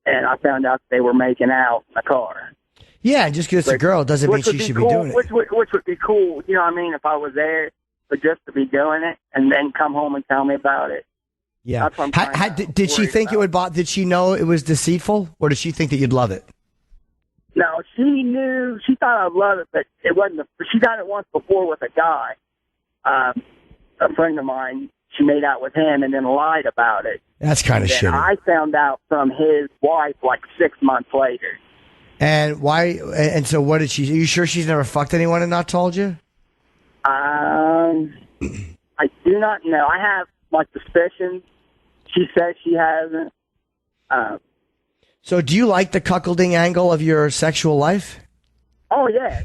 and I found out they were making out in the car. Yeah, just because it's a girl doesn't mean she should be doing it. Which would be cool, if I was there, but just to be doing it and then come home and tell me about it. Yeah. Did she think it would bother? Did she know it was deceitful, or did she think that you'd love it? No, she knew. She thought I'd love it, but it wasn't. She done it once before with a guy, a friend of mine. she made out with him and then lied about it. That's kind of Then shitty. I found out from his wife like 6 months later. And why? And so, what did she? Are you sure she's never fucked anyone and not told you? I do not know. I have like suspicions. She says she hasn't. So, do you like the cuckolding angle of your sexual life? Oh yeah.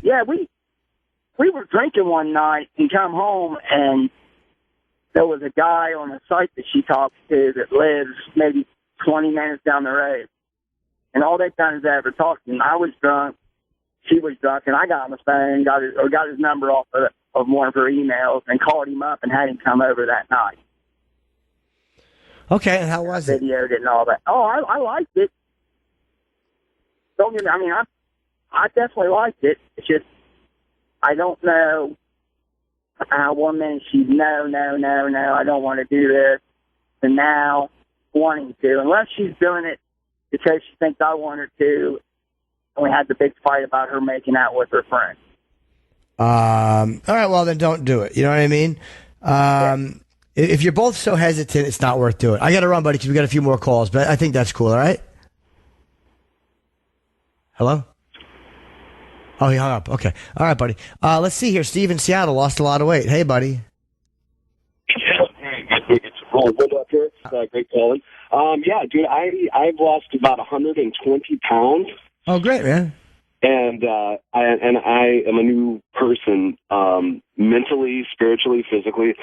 We were drinking one night and come home, and there was a guy on the site that she talks to that lives maybe 20 minutes down the road, and all they've done is ever talked. And I was drunk, she was drunk, and I got on the phone, got his number off of one of her emails, and called him up and had him come over that night. Okay, and how was it? Videoed it and all that. Oh, I liked it. Don't get me. I mean, I definitely liked it. It's just I don't know how 1 minute she's no, I don't want to do this, and now wanting to, unless she's doing it because she thinks I want her to. And we had the big fight about her making out with her friend. All right, well then don't do it. You know what I mean? If you're both so hesitant, it's not worth doing. I got to run, buddy, because we got a few more calls, but I think that's cool. All right. Hello? Oh, he hung up. Okay. All right, buddy. Let's see here. Steve in Seattle lost a lot of weight. Hey, buddy. It's rolling good up here. Great calling. Yeah, dude, I've lost about 120 pounds. Oh, great, man. And I am a new person, mentally, spiritually, physically,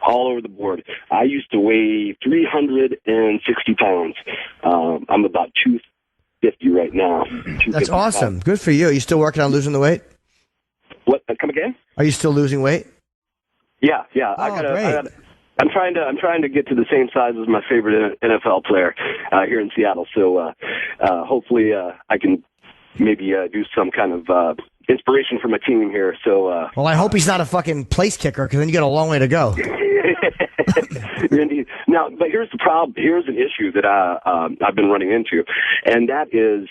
all over the board. I used to weigh 360 pounds. I'm about 250 right now. That's awesome. Good for you. Are you still working on losing the weight? What? Come again? Are you still losing weight? Yeah. Great. I'm trying to get to the same size as my favorite NFL player here in Seattle. So hopefully I can maybe do some kind of inspiration for my team here. So Well, I hope he's not a fucking place kicker, because then you got a long way to go. Indeed. Now, but here's the problem. Here's an issue that I've been running into, and that is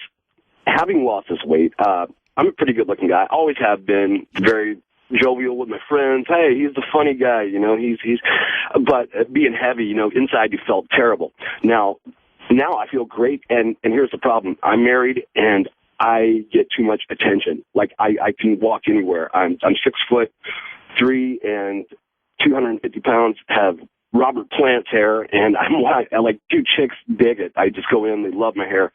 having lost this weight. I'm a pretty good-looking guy. Always have been. Very jovial with my friends. Hey, he's the funny guy, you know. But being heavy, you know, inside you felt terrible. Now I feel great, and here's the problem. I'm married, and I get too much attention. Like I can walk anywhere. I'm 6'3" and 250 pounds. Have Robert Plant's hair, and I'm like, dude, chicks dig it. I just go in, they love my hair.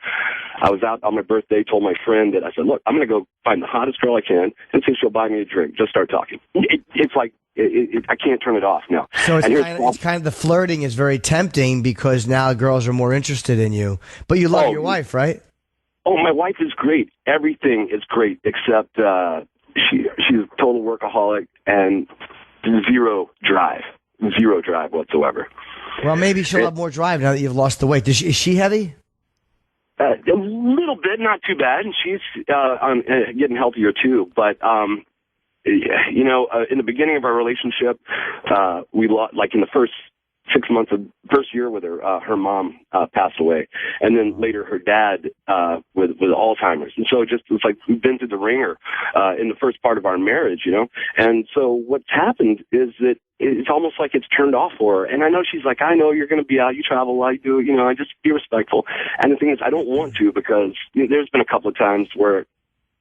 I was out on my birthday, told my friend that I said, look, I'm going to go find the hottest girl I can and see if she'll buy me a drink. Just start talking. It's like, I can't turn it off now. So it's kind of the flirting is very tempting, because now girls are more interested in you. But you love your wife, right? Oh, my wife is great. Everything is great except she's a total workaholic and zero drive whatsoever. Well, maybe she'll have more drive now that you've lost the weight. Is she heavy? A little bit, not too bad. And she's getting healthier too. But you know, in the beginning of our relationship, we lost, like in the first 6 months of first year with her, her mom passed away, and then later her dad with Alzheimer's. And so it's like we've been through the ringer in the first part of our marriage, you know. And so what's happened is that it's almost like it's turned off for her. And I know she's like, I know you're going to be out, you travel a lot, you do, you know, I just be respectful. And the thing is, I don't want to, because you know, there's been a couple of times where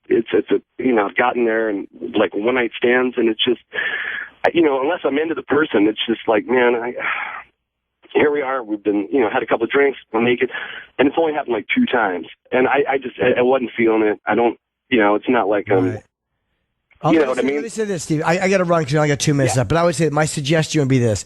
it's a, you know, I've gotten there and like one night stands, and it's just, you know, unless I'm into the person, it's just like, man, here we are. We've been, you know, had a couple of drinks, we're naked, and it's only happened like 2 times. And I wasn't feeling it. I don't, you know, it's not like you know what I mean? Let me say this, Steve. I got to run because we only got 2 minutes left. But I would say my suggestion would be this.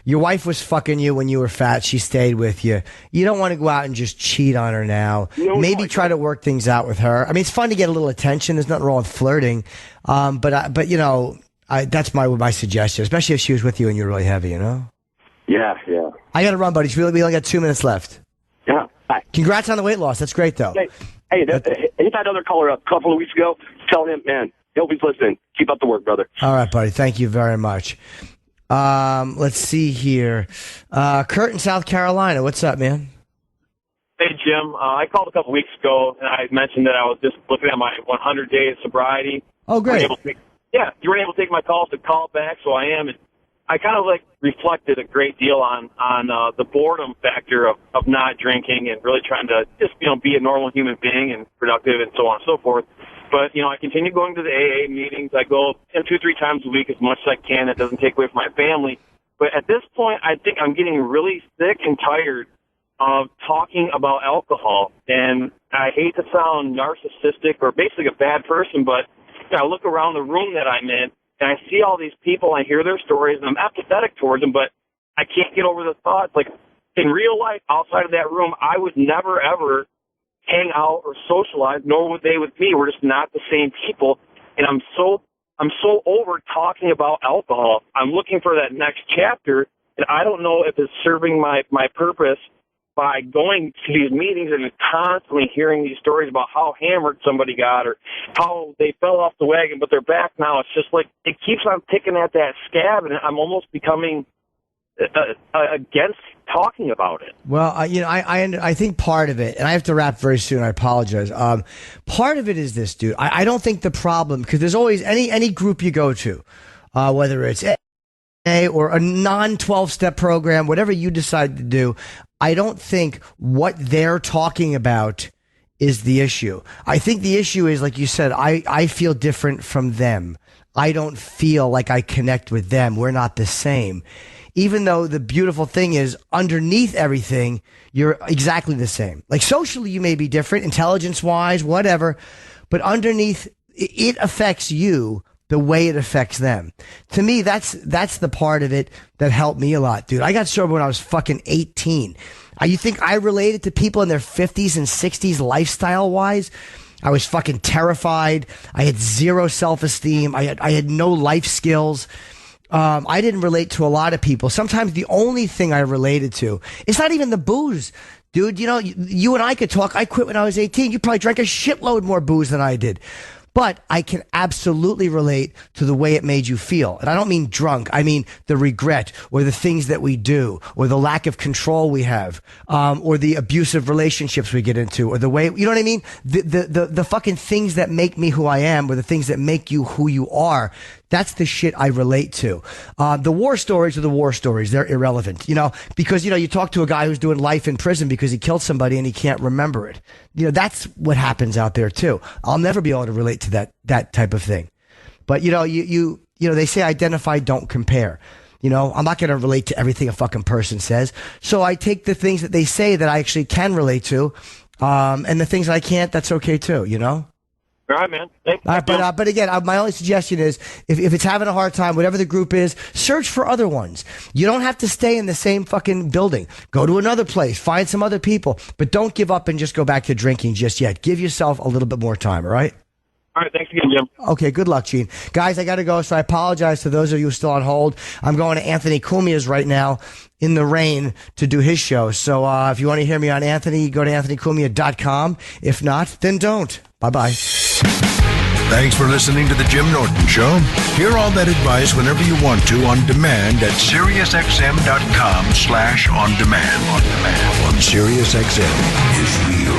Your wife was fucking you when you were fat. She stayed with you. You don't want to go out and just cheat on her now. Maybe try to work things out with her. I mean, it's fun to get a little attention. There's nothing wrong with flirting. But you know, that's my suggestion, especially if she was with you and you're really heavy, you know? Yeah. I got to run, buddy. We only got 2 minutes left. Yeah. Bye. Congrats on the weight loss. That's great, though. Hey, hit that other caller up a couple of weeks ago. Tell him, man, hope he's listening. Keep up the work, brother. All right, buddy. Thank you very much. Let's see here. Kurt in South Carolina. What's up, man? Hey, Jim. I called a couple weeks ago, and I mentioned that I was just looking at my 100 days sobriety. Oh, great. You weren't able to take my calls to call back, so I am. And I kind of like reflected a great deal on the boredom factor of not drinking and really trying to just, be a normal human being and productive and so on and so forth. But, I continue going to the AA meetings. I go 2-3 times a week as much as I can. It doesn't take away from my family. But at this point, I think I'm getting really sick and tired of talking about alcohol. And I hate to sound narcissistic or basically a bad person, but I look around the room that I'm in, and I see all these people, I hear their stories, and I'm apathetic towards them, but I can't get over the thoughts. Like, in real life, outside of that room, I would never, ever hang out or socialize, nor would they with me. We're just not the same people. And I'm so over talking about alcohol. I'm looking for that next chapter, and I don't know if it's serving my purpose by going to these meetings and constantly hearing these stories about how hammered somebody got or how they fell off the wagon, but they're back now. It's just like it keeps on picking at that scab, and I'm almost becoming against talking about it. Well, I think part of it, and I have to wrap very soon. I apologize. Part of it is this, dude. I don't think the problem, because there's always any group you go to, whether it's A or a non-12-step program, whatever you decide to do. I don't think what they're talking about is the issue. I think the issue is, like you said, I feel different from them. I don't feel like I connect with them. We're not the same. Even though the beautiful thing is, underneath everything, you're exactly the same. Like, socially, you may be different, intelligence-wise, whatever, but underneath, it affects you the way it affects them. To me, that's the part of it that helped me a lot, dude. I got sober when I was fucking 18. You think I related to people in their 50s and 60s lifestyle-wise? I was fucking terrified. I had zero self-esteem. I had no life skills. I didn't relate to a lot of people. Sometimes the only thing I related to, it's not even the booze. Dude, you and I could talk. I quit when I was 18. You probably drank a shitload more booze than I did. But I can absolutely relate to the way it made you feel. And I don't mean drunk. I mean the regret, or the things that we do, or the lack of control we have, or the abusive relationships we get into, or the way, you know what I mean? The fucking things that make me who I am, or the things that make you who you are. That's the shit I relate to. The war stories are the war stories. They're irrelevant, because, you talk to a guy who's doing life in prison because he killed somebody and he can't remember it. That's what happens out there too. I'll never be able to relate to that type of thing. But, they say identify, don't compare. I'm not going to relate to everything a fucking person says. So I take the things that they say that I actually can relate to. And the things I can't, that's okay too, All right, man. Thanks. All right, but again, my only suggestion is, if it's having a hard time, whatever the group is, search for other ones. You don't have to stay in the same fucking building. Go to another place, find some other people, but don't give up and just go back to drinking just yet. Give yourself a little bit more time, all right? All right, thanks again, Jim. Okay, good luck, Gene. Guys, I got to go, so I apologize to those of you who are still on hold. I'm going to Anthony Cumia's right now in the rain to do his show. So if you want to hear me on Anthony, go to anthonycumia.com. If not, then don't. Bye-bye. Thanks for listening to The Jim Norton Show. Hear all that advice whenever you want to on demand at SiriusXM.com/on-demand. On SiriusXM is real.